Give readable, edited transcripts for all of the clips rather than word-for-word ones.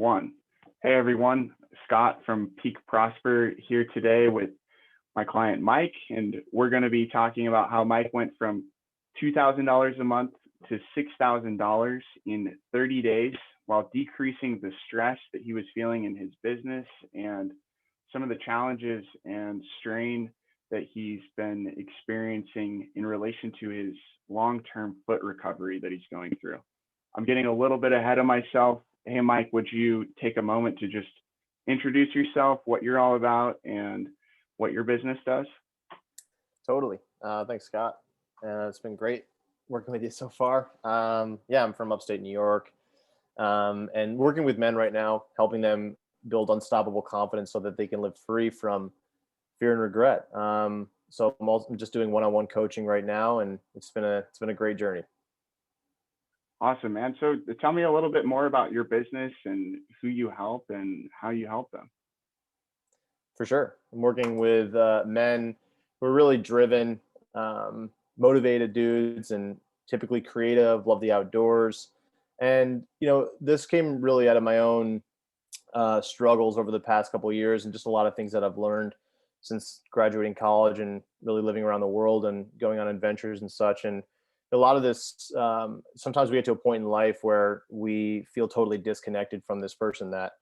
One. Hey everyone, Scott from Peak Prosper here today with my client Mike, and we're going to be talking about how Mike went from $2,000 a month to $6,000 in 30 days while decreasing the stress that he was feeling in his business and some of the challenges and strain that he's been experiencing in relation to his long-term foot recovery that he's going through. I'm getting a little bit ahead of myself. Hey, Mike, would you take a moment to just introduce yourself, what you're all about, and what your business does? Totally. Thanks, Scott. It's been great working with you so far. Yeah, I'm from upstate New York, and working with men right now, helping them build unstoppable confidence so that they can live free from fear and regret. So I'm just doing one-on-one coaching right now, and it's been a great journey. Awesome, man. So tell me a little bit more about your business and who you help and how you help them. For sure. I'm working with men who are really driven, motivated dudes, and typically creative, love the outdoors. And, this came really out of my own struggles over the past couple of years, and just a lot of things that I've learned since graduating college and really living around the world and going on adventures and such. And a lot of this, sometimes we get to a point in life where we feel totally disconnected from this person that,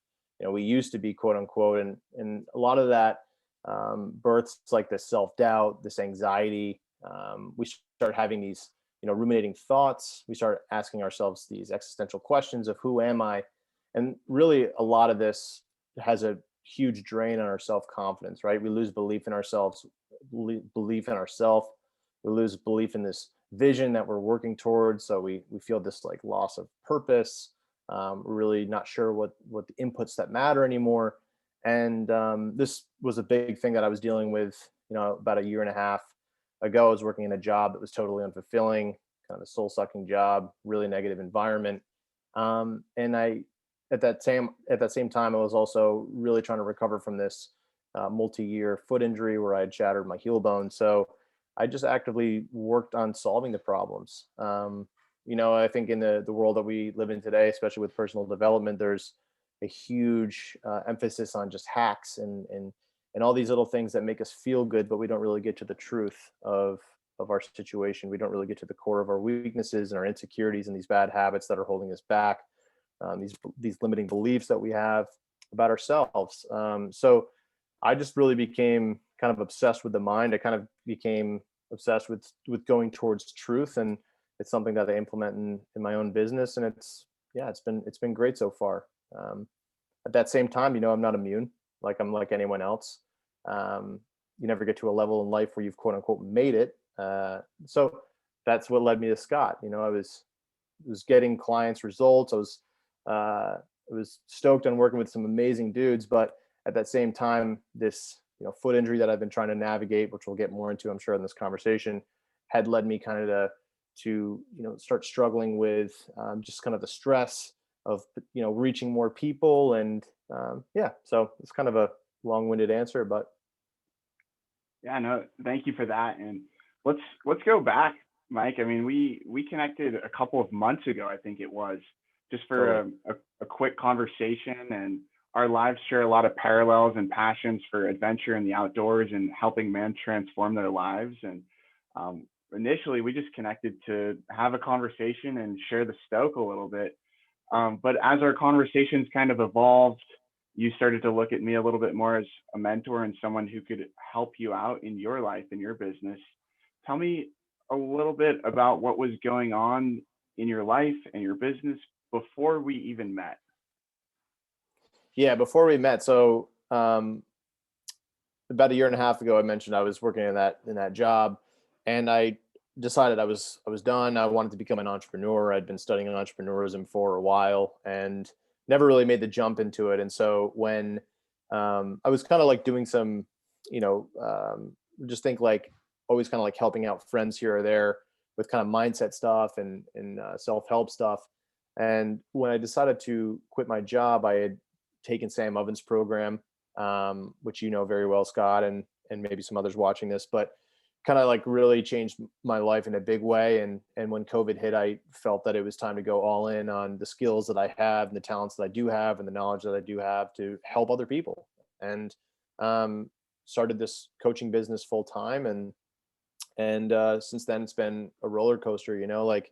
we used to be, quote unquote. And a lot of that births like this self-doubt, this anxiety. We start having these, ruminating thoughts. We start asking ourselves these existential questions of who am I? And really a lot of this has a huge drain on our self-confidence, right? We lose belief in ourselves, belief in ourselves. We lose belief in this vision that we're working towards. So we feel this like loss of purpose. We're really not sure what the inputs that matter anymore. And this was a big thing that I was dealing with, about a year and a half ago. I was working in a job that was totally unfulfilling, kind of a soul-sucking job, really negative environment. And at that same time, I was also really trying to recover from this multi-year foot injury where I had shattered my heel bone. So I just actively worked on solving the problems. I think in the world that we live in today, especially with personal development, there's a huge emphasis on just hacks and all these little things that make us feel good, but we don't really get to the truth of our situation. We don't really get to the core of our weaknesses and our insecurities and these bad habits that are holding us back, these limiting beliefs that we have about ourselves. So I just really became kind of obsessed with the mind. I kind of became obsessed with going towards truth, and it's something that I implement in my own business, and it's been great so far. At that same time, I'm not immune. I'm like anyone else. You never get to a level in life where you've quote unquote made it. So that's what led me to Scott. I was getting clients results. I was stoked on working with some amazing dudes, but at that same time, this foot injury that I've been trying to navigate, which we'll get more into, I'm sure, in this conversation, had led me kind of to start struggling with just kind of the stress of reaching more people. And so it's kind of a long-winded answer, but yeah, no, thank you for that. And let's go back, Mike. I mean, we connected a couple of months ago, I think it was, just for a quick conversation, and our lives share a lot of parallels and passions for adventure in the outdoors and helping men transform their lives. And initially, we just connected to have a conversation and share the stoke a little bit. But as our conversations kind of evolved, you started to look at me a little bit more as a mentor and someone who could help you out in your life and your business. Tell me a little bit about what was going on in your life and your business before we even met. Yeah, before we met. So about a year and a half ago, I mentioned I was working in that job, and I decided I was done. I wanted to become an entrepreneur. I'd been studying entrepreneurism for a while and never really made the jump into it. And so when I was kind of like doing some, just think like always kind of like helping out friends here or there with kind of mindset stuff and self-help stuff. And when I decided to quit my job, I had taken Sam Oven's program, which you know very well, Scott, and maybe some others watching this, but kind of like really changed my life in a big way. And when COVID hit, I felt that it was time to go all in on the skills that I have and the talents that I do have and the knowledge that I do have to help other people. And um, started this coaching business full time. And since then it's been a roller coaster, like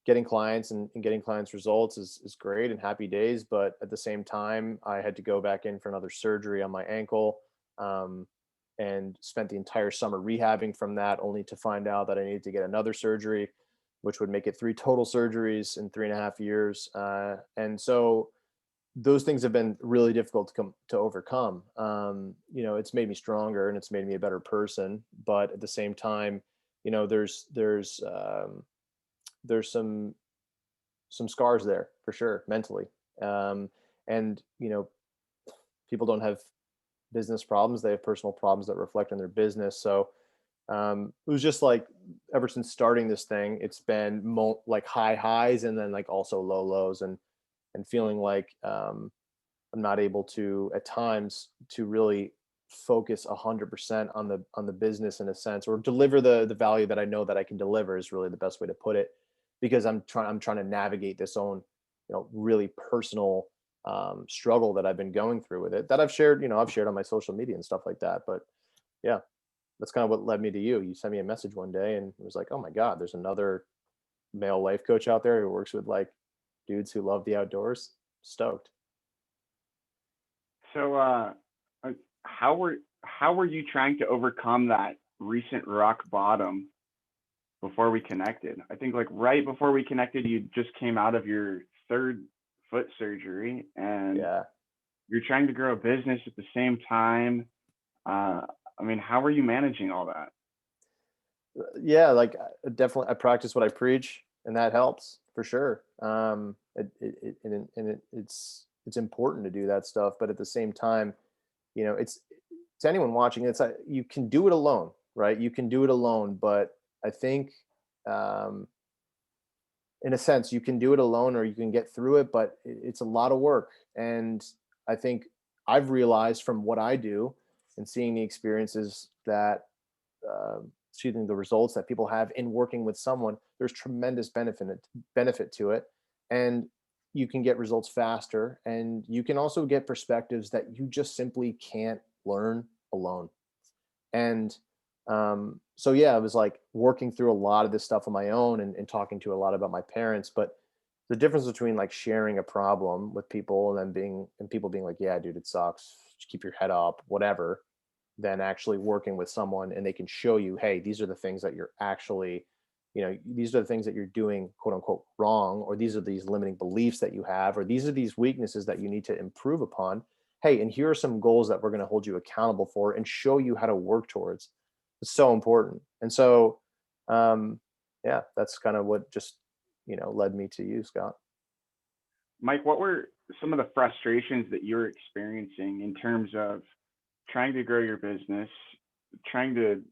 getting clients and getting clients results is great and happy days. But at the same time, I had to go back in for another surgery on my ankle. Um, and spent the entire summer rehabbing from that, only to find out that I needed to get another surgery, which would make it 3 total surgeries in 3.5 years. And so those things have been really difficult to overcome. It's made me stronger and it's made me a better person. But at the same time, there's some scars there for sure mentally. And people don't have business problems; they have personal problems that reflect on their business. So it was just like, ever since starting this thing, it's been like high highs and then like also low lows, and feeling like I'm not able to at times to really focus 100% on the business in a sense, or deliver the value that I know that I can deliver, is really the best way to put it, because I'm trying to navigate this own really personal struggle that I've been going through with it, that I've shared on my social media and stuff like that. But yeah, that's kind of what led me to you. You sent me a message one day and it was like, oh my God, there's another male life coach out there who works with like dudes who love the outdoors. Stoked. So, how were you trying to overcome that recent rock bottom before we connected? I think like right before we connected, you just came out of your third foot surgery, and Yeah. you're trying to grow a business at the same time. I mean, how are you managing all that? Yeah, like definitely I practice what I preach, and that helps for sure. It's important to do that stuff, but at the same time, it's to anyone watching, it's like you can do it alone, right? You can do it alone, but I think um in a sense you can do it alone or you can get through it, but it's a lot of work. And I think I've realized from what I do and seeing the experiences that achieving the results that people have in working with someone, there's tremendous benefit to it. And you can get results faster, and you can also get perspectives that you just simply can't learn alone. And so yeah, I was like working through a lot of this stuff on my own, and talking to a lot about my parents. But the difference between like sharing a problem with people and people being like, yeah, dude, it sucks, just keep your head up, whatever, than actually working with someone and they can show you, hey, these are the things that you're actually, these are the things that you're doing, quote unquote, wrong, or these are these limiting beliefs that you have, or these are these weaknesses that you need to improve upon. Hey, and here are some goals that we're going to hold you accountable for and show you how to work towards. It's so important. And so, yeah, that's kind of what just, led me to you, Scott. Mike, what were some of the frustrations that you're experiencing in terms of trying to grow your business, trying to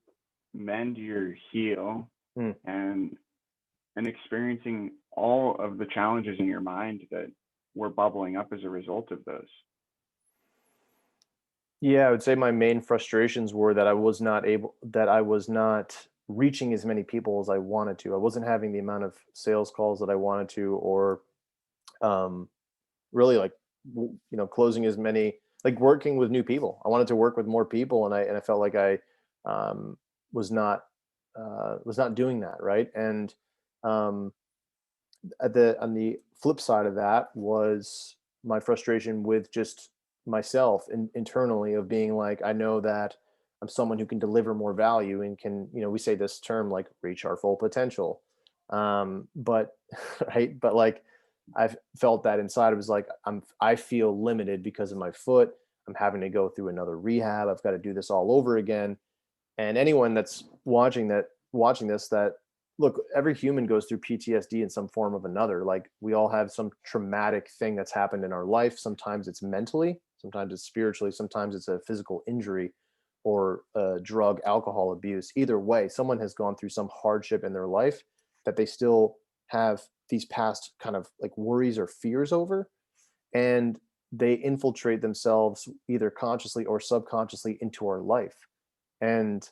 mend your heel, Hmm. and experiencing all of the challenges in your mind that were bubbling up as a result of those? Yeah, I would say my main frustrations were that I was not reaching as many people as I wanted to. I wasn't having the amount of sales calls that I wanted to, or um, really like, closing as many, like working with new people. I wanted to work with more people, and I felt like I um, was not doing that right. And um, on the flip side of that was my frustration with just myself internally, of being like, I know that I'm someone who can deliver more value and can, we say this term like reach our full potential. But right, but like I've felt that inside. It was like I feel limited because of my foot. I'm having to go through another rehab. I've got to do this all over again. And anyone that's watching this, that look, every human goes through PTSD in some form of another. Like we all have some traumatic thing that's happened in our life. Sometimes it's mentally, sometimes it's spiritually, sometimes it's a physical injury or drug, alcohol abuse. Either way, someone has gone through some hardship in their life that they still have these past kind of like worries or fears over. And they infiltrate themselves either consciously or subconsciously into our life. And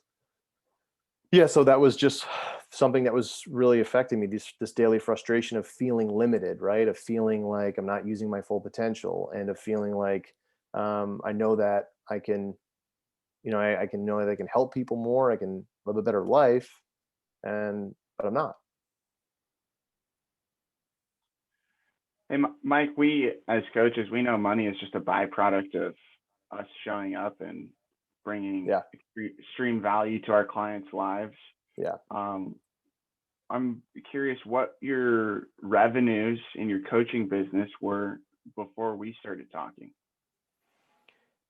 Yeah, so that was just something that was really affecting me, this daily frustration of feeling limited, right? Of feeling like I'm not using my full potential, and of feeling like I know that I can, I can know that I can help people more, I can live a better life, but I'm not. Hey, Mike, we as coaches, we know money is just a byproduct of us showing up and bringing Yeah, extreme value to our clients' lives. yeah. Um, I'm curious what your revenues in your coaching business were before we started talking.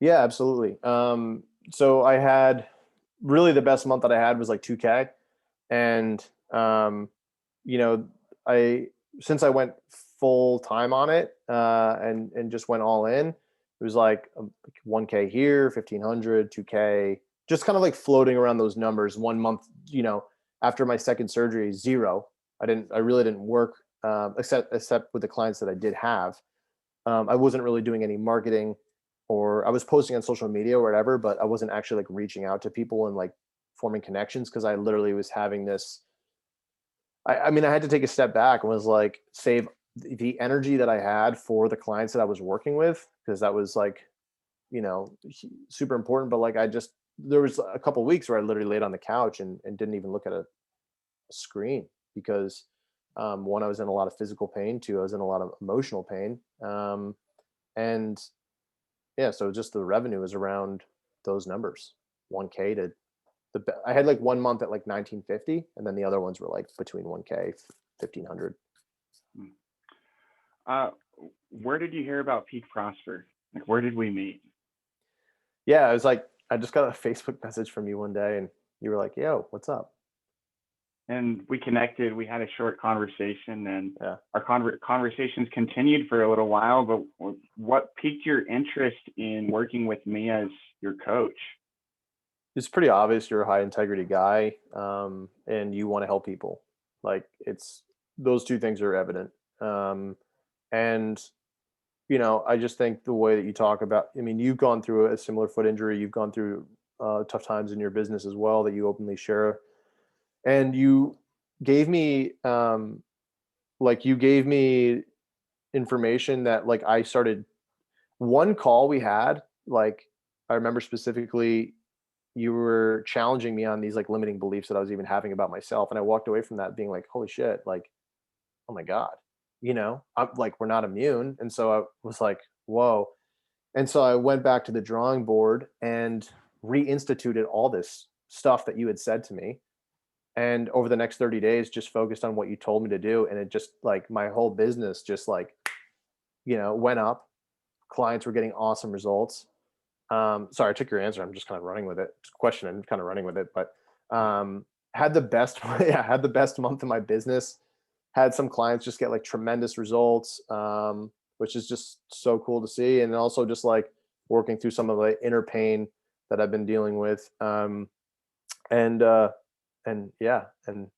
Yeah, absolutely. So I had really the best month that I had was like 2K. And, you know, I, since I went full time on it, and just went all in, it was like 1K here, 1500, 2K, just kind of like floating around those numbers. 1 month, after my second surgery, zero. I really didn't work, except with the clients that I did have. I wasn't really doing any marketing, or I was posting on social media or whatever, but I wasn't actually like reaching out to people and like forming connections, because I literally was having this. I mean, I had to take a step back and was like, save the energy that I had for the clients that I was working with, because that was like, super important. But like, there was a couple of weeks where I literally laid on the couch and didn't even look at a screen, because one, I was in a lot of physical pain. Two, I was in a lot of emotional pain. And yeah, so just the revenue is around those numbers, 1K to I had like 1 month at like 1950, and then the other ones were like between 1K, 1500. Uh, where did you hear about Peak Prosper? Like, where did we meet? Yeah, I was like, I just got a Facebook message from you one day, and you were like, "Yo, what's up?" And we connected. We had a short conversation, and Yeah, our conversations continued for a little while. But what piqued your interest in working with me as your coach? it's pretty obvious you're a high integrity guy, and you want to help people. Like, it's those two things are evident. And I just think the way that you talk about, I mean, you've gone through a similar foot injury, you've gone through tough times in your business as well, that you openly share, and gave me, you gave me information that, like, I started one call we had, like, I remember specifically you were challenging me on these like limiting beliefs that I was even having about myself. And I walked away from that being like, holy shit, like, oh my God, I'm like, we're not immune. And so I was like, whoa. And so I went back to the drawing board and reinstituted all this stuff that you had said to me. And over the next 30 days, just focused on what you told me to do. And it just, like, my whole business just like, went up. Clients were getting awesome results. Sorry, I took your answer. I'm just kind of running with it. Question and kind of running with it, but had the best, yeah, had the best month in my business. Had some clients just get like tremendous results, which is just so cool to see. And also just like working through some of the inner pain that I've been dealing with. And yeah, and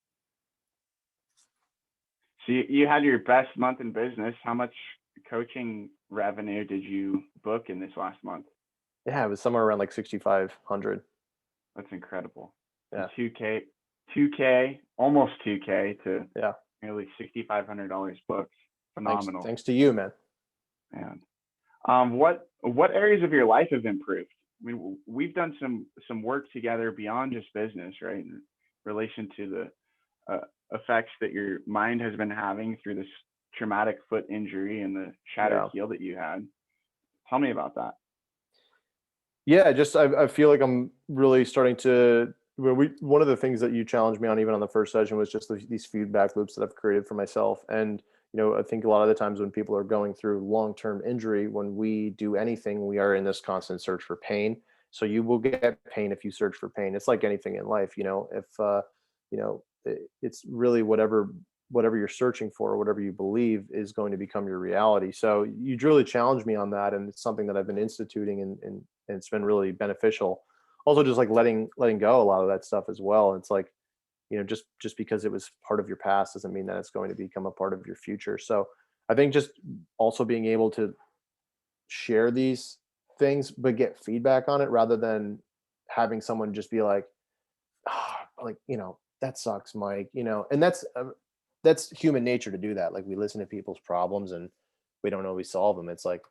So you had your best month in business. How much coaching revenue did you book in this last month? yeah, it was somewhere around like 6,500. That's incredible. Yeah, 2K, almost 2K to yeah. nearly $6,500 booked. Phenomenal, Thanks to you, man. man. What areas of your life have improved? I mean, we've done some work together beyond just business, right? In relation to the effects that your mind has been having through this traumatic foot injury and the shattered Yeah. heel that you had. Tell me about that. Yeah, just I feel like I'm really starting to. One of the things that you challenged me on even on the first session was just these feedback loops that I've created for myself. And I think a lot of the times when people are going through long-term injury, when we do anything, we are in this constant search for pain. So you will get pain if you search for pain. It's like anything in life. If it's really whatever you're searching for, whatever you believe is going to become your reality. So you really challenged me on that, and it's something that I've been instituting, and it's been really beneficial. Also, just like letting go a lot of that stuff as well. It's like, just because it was part of your past doesn't mean that it's going to become a part of your future. So I think just also being able to share these things but get feedback on it, rather than having someone just be like, like, that sucks, Mike, and that's human nature to do that. Like, we listen to people's problems and we don't always solve them. It's like,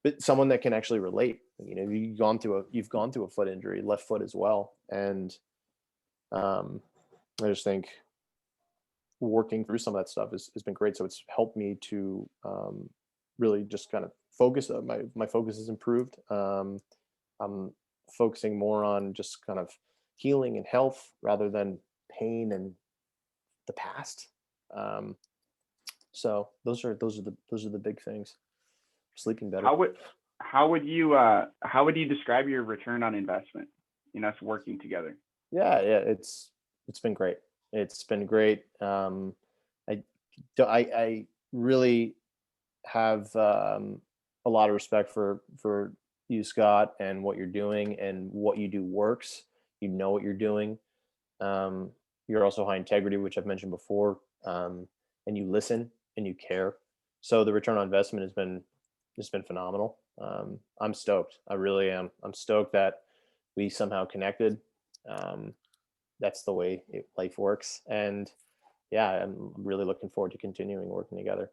but someone that can actually relate, you've gone through a foot injury, left foot as well. And I just think working through some of that stuff has been great. So it's helped me to really just kind of focus. My focus has improved. I'm focusing more on just kind of healing and health rather than pain and the past. So those are the big things. Sleeping better. How would you describe your return on investment? Us working together. Yeah, it's been great. It's been great. I really have a lot of respect for you, Scott, and what you're doing, and what you do works. You know what you're doing. You're also high integrity, which I've mentioned before, and you listen and you care. So the return on investment has been phenomenal. I'm stoked. I really am. I'm stoked that we somehow connected. That's the way life works, and yeah, I'm really looking forward to continuing working together.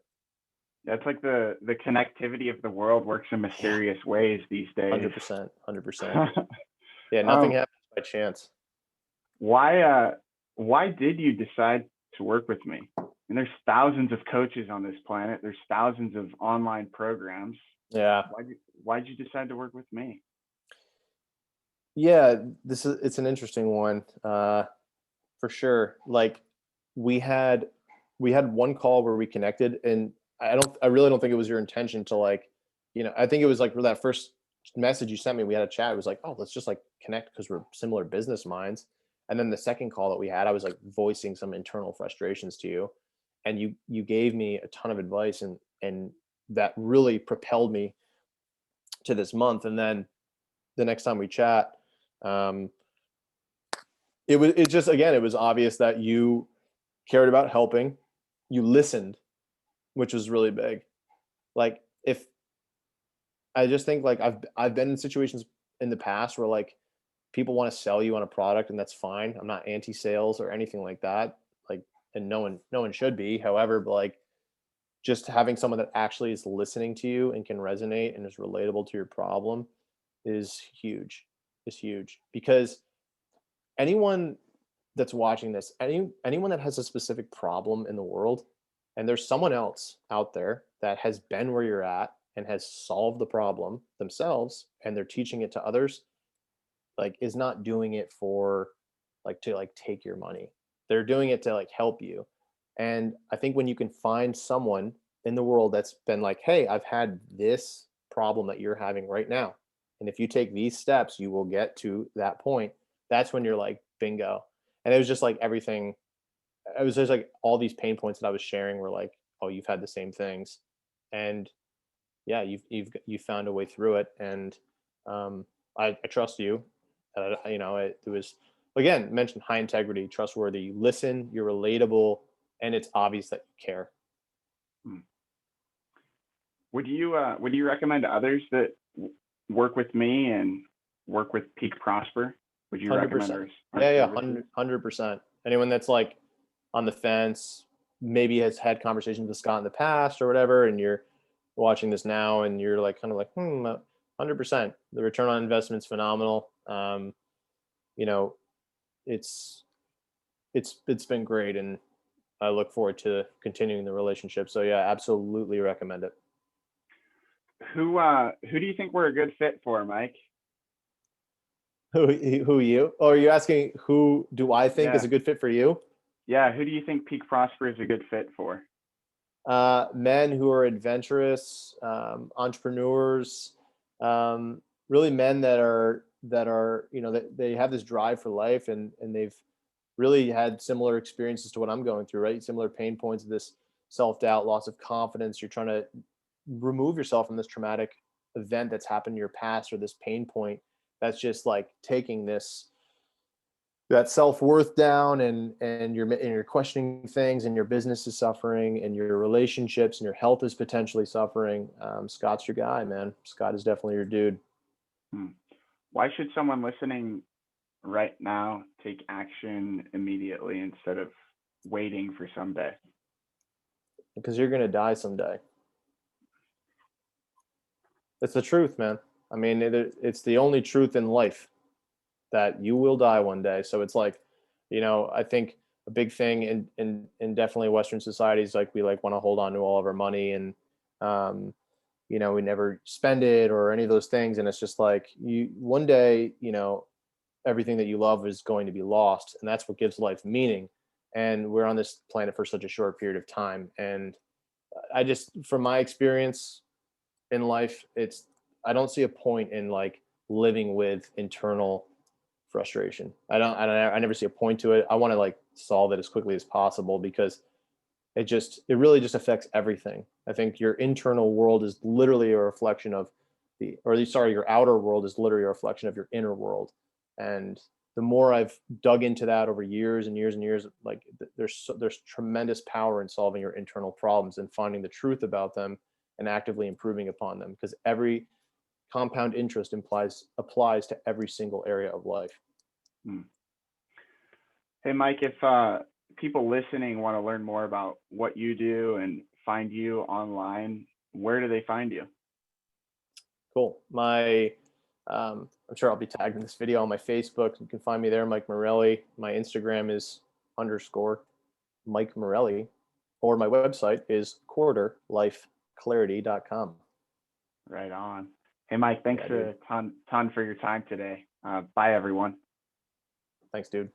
That's like the connectivity of the world works in mysterious ways these days. 100%. Yeah, nothing happens by chance. Why did you decide to work with me? And there's thousands of coaches on this planet. There's thousands of online programs. Yeah. Why'd you decide to work with me? Yeah, it's an interesting one, for sure. Like, we had one call where we connected, and I really don't think it was your intention to, like, I think it was like that first message you sent me, we had a chat. It was like, oh, let's just like connect because we're similar business minds. And then the second call that we had, I was like voicing some internal frustrations to you, and you gave me a ton of advice, and that really propelled me to this month. And then the next time we chat, it was obvious that you cared about helping. You listened, which was really big. Like, if I just think, like, I've been in situations in the past where, like, people want to sell you on a product, and that's fine. I'm not anti-sales or anything like that. Like, and no one should be. However, but like, just having someone that actually is listening to you and can resonate and is relatable to your problem is huge. Because anyone that's watching this, anyone that has a specific problem in the world, and there's someone else out there that has been where you're at and has solved the problem themselves, and they're teaching it to others, like, is not doing it for, like, to like take your money. They're doing it to like help you. And I think when you can find someone in the world that's been like, hey, I've had this problem that you're having right now, and if you take these steps, you will get to that point. That's when you're like, bingo. And it was just like everything. It was just like all these pain points that I was sharing were like, oh, you've had the same things, and yeah, you've found a way through it. And I trust you. It was, again, mentioned high integrity, trustworthy. You listen, you're relatable, and it's obvious that you care. Would you recommend others that work with me and work with Peak Prosper? Would you 100%. recommend ours? Yeah, 100%. Anyone that's like on the fence, maybe has had conversations with Scott in the past or whatever, and you're watching this now and you're like, kind of like, 100%. The return on investment is phenomenal. It's been great, and I look forward to continuing the relationship. So yeah, absolutely recommend it. Who do you think we're a good fit for, Mike? Who you? Oh, are you asking who do I think is a good fit for you? Yeah, who do you think Peak Prosper is a good fit for? Men who are adventurous, entrepreneurs, really men that are that they have this drive for life, and they've really had similar experiences to what I'm going through, right? Similar pain points of this self-doubt, loss of confidence. You're trying to remove yourself from this traumatic event that's happened in your past, or this pain point that's just like taking that self-worth down, and you're questioning things, and your business is suffering, and your relationships and your health is potentially suffering. Scott's your guy, man. Scott is definitely your dude. Why should someone listening right now, take action immediately instead of waiting for someday? Because you're going to die someday. It's the truth, man. I mean, it's the only truth in life that you will die one day. So it's like, I think a big thing in definitely Western societies, like we like want to hold on to all of our money, and we never spend it or any of those things. And it's just like one day, everything that you love is going to be lost, and that's what gives life meaning. And we're on this planet for such a short period of time. And from my experience in life, I don't see a point in like living with internal frustration. I never see a point to it. I want to like solve it as quickly as possible, because it really just affects everything. I think your internal world is literally a reflection of your outer world is literally a reflection of your inner world. And the more I've dug into that over years and years and years, like there's tremendous power in solving your internal problems and finding the truth about them and actively improving upon them, because every compound interest applies to every single area of life. Hey, Mike, if people listening want to learn more about what you do and find you online, where do they find you? Cool. I'm sure I'll be tagged in this video on my Facebook. You can find me there, Mike Morelli. My Instagram is _Mike Morelli, or my website is quarterlifeclarity.com. Right on. Hey, Mike, thanks a ton for your time today. Bye, everyone. Thanks, dude.